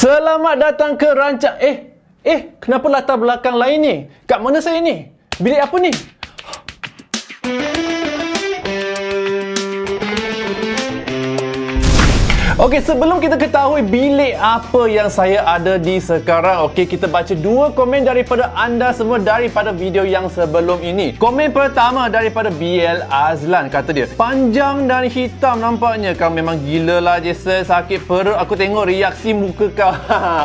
Selamat datang ke rancang... kenapa latar belakang lain ni? Kat mana saya ni? Bilik apa ni? Okey, sebelum kita ketahui bilik apa yang saya ada di sekarang, okey, kita baca dua komen daripada anda semua daripada video yang sebelum ini. Komen pertama daripada BL Azlan, kata dia, panjang dan hitam nampaknya. Kau memang gila lah Jason, sakit perut aku tengok reaksi muka kau.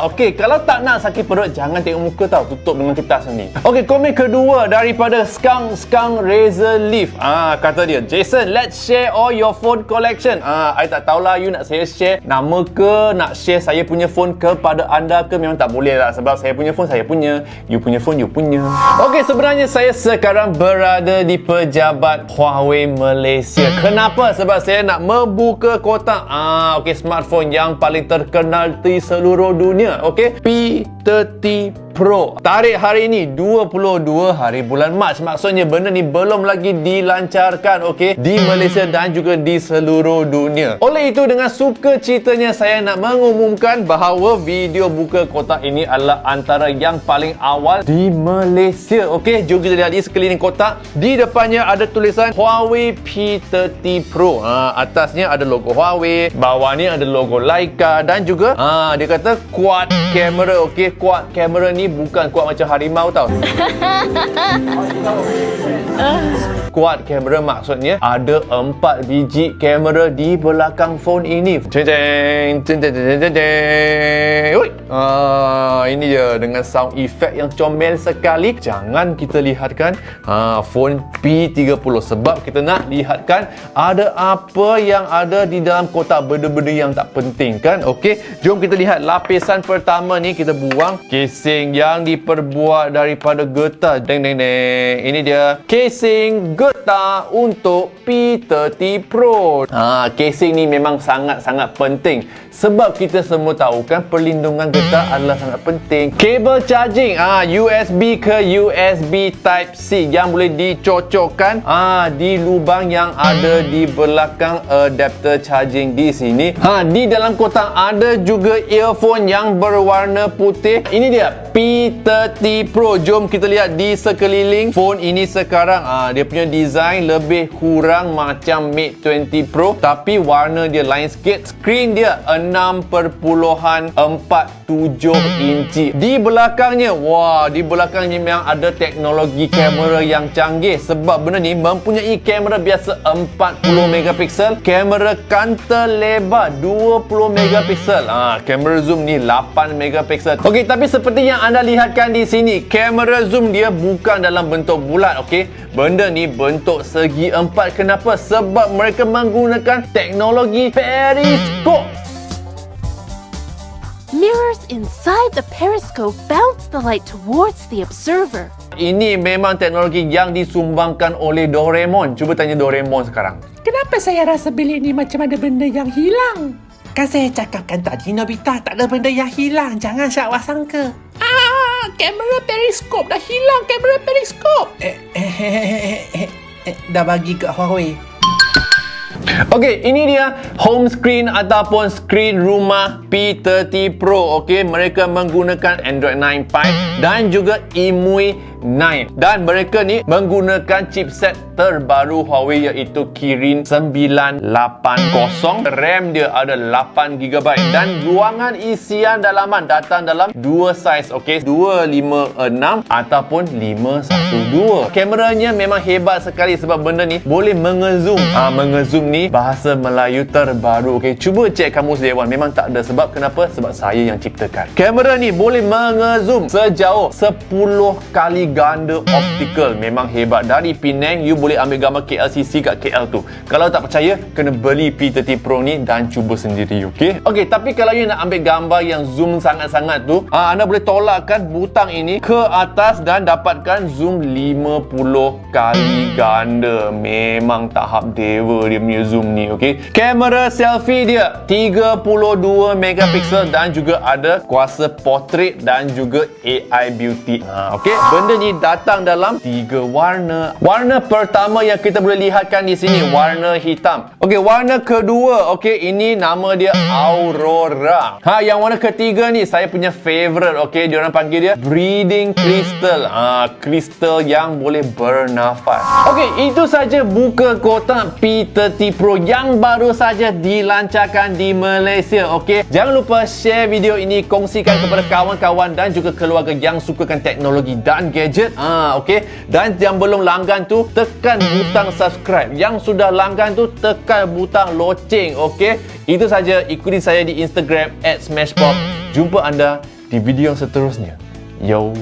Okey, kalau tak nak sakit perut, jangan tengok muka tau, tutup dengan kertas ni. Okey, komen kedua daripada Skang Razor Leaf. Kata dia, Jason, let's share all your phone collection. I tak tahulah you nak saya share nama ke, nak share saya punya phone kepada anda ke, memang tak boleh lah. Sebab saya punya phone saya punya, you punya phone you punya. Okey, sebenarnya saya sekarang berada di pejabat Huawei Malaysia. Kenapa? Sebab saya nak membuka kotak okey, smartphone yang paling terkenal di seluruh dunia. Okey, P30 Pro. Tarikh hari ini 22 hari bulan Mac. Maksudnya benda ni belum lagi dilancarkan, okey, di Malaysia dan juga di seluruh dunia. Oleh itu, dengan suka citanya saya nak mengumumkan bahawa video buka kotak ini adalah antara yang paling awal di Malaysia. Okey, jom kita lihat di sekeliling kotak. Di depannya ada tulisan HUAWEI P30 Pro. Atasnya ada logo Huawei, bawah ni ada logo Leica dan juga dia kata quad kamera. Okey, quad kamera ni bukan kuat macam harimau tau. Quad kamera maksudnya ada 4 biji kamera di belakang phone ini. Ini dia dengan sound effect yang comel sekali. Jangan kita lihatkan phone P30 sebab kita nak lihatkan ada apa yang ada di dalam kotak, benda-benda yang tak penting kan. Okey, jom kita lihat lapisan pertama ni. Kita buang casing yang diperbuat daripada getah. Ini dia casing getah untuk P30 Pro. Casing ni memang sangat-sangat penting sebab kita semua tahu kan perlindungan getah adalah sangat penting. Kabel charging USB ke USB Type C yang boleh dicocokkan di lubang yang ada di belakang adapter charging di sini. Di dalam kotak ada juga earphone yang berwarna putih. Ini dia P30 Pro. Jom kita lihat di sekeliling phone ini sekarang. Dia punya design lebih kurang macam Mate 20 Pro tapi warna dia lain sikit. Skrin dia 6.47 inci. Di belakangnya, di belakangnya memang ada teknologi kamera yang canggih sebab benda ni mempunyai kamera biasa 40 megapiksel, kamera kanta lebar 20 megapiksel, kamera zoom ni 8 megapiksel. Okey, tapi seperti yang anda lihatkan di sini, kamera zoom dia bukan dalam bentuk bulat. Okey, benda ni bentuk segi 4. Kenapa? Sebab mereka menggunakan teknologi periskop. Mirrors inside the periscope bounce the light towards the observer. Ini memang teknologi yang disumbangkan oleh Doraemon. Cuba tanya Doraemon sekarang. Kenapa saya rasa bilik ni macam ada benda yang hilang? Kan saya cakapkan tadi, Nobita, tak ada benda yang hilang. Jangan salah sangka. Kamera periskop dah hilang. Kamera periskop. Dah bagi kat Huawei. Okey, ini dia home screen ataupun screen rumah P30 Pro. Okey, mereka menggunakan Android 9 Pie dan juga EMUI 9 dan mereka ni menggunakan chipset terbaru Huawei iaitu Kirin 980. RAM dia ada 8GB dan ruangan isian dalaman datang dalam dua saiz. Okey, 256 ataupun 512. Kameranya memang hebat sekali sebab benda ni boleh mengezoom. Mengezoom ni bahasa Melayu terbaru. Okey, cuba cek kamus dewan, memang tak ada. Sebab kenapa? Sebab saya yang ciptakan. Kamera ni boleh mengezoom sejauh 10 kali ganda optikal. Memang hebat. Dari Penang you boleh ambil gambar KLCC kat KL tu. Kalau tak percaya, kena beli P30 Pro ni dan cuba sendiri. Okey, tapi kalau you nak ambil gambar yang zoom sangat-sangat tu, anda boleh tolakkan butang ini ke atas dan dapatkan zoom 50 kali ganda. Memang tahap dewa dia punya zoom zoom ni, okey. Kamera selfie dia 32 megapiksel dan juga ada kuasa portrait dan juga AI beauty. Okey, benda ni datang dalam 3 warna. Warna pertama yang kita boleh lihatkan di sini warna hitam. Okey, warna kedua, okey, ini nama dia Aurora. Yang warna ketiga ni saya punya favorite, okey, diorang panggil dia breathing crystal. Kristal yang boleh bernafas. Okey, itu saja buka kotak P30 Pro yang baru saja dilancarkan di Malaysia, okey. Jangan lupa share video ini, kongsikan kepada kawan-kawan dan juga keluarga yang sukakan teknologi dan gadget. Okey. Dan yang belum langgan tu, tekan butang subscribe. Yang sudah langgan tu, tekan butang loceng, okey. Itu saja, ikuti saya di Instagram @smashpop. Jumpa anda di video yang seterusnya. Yo.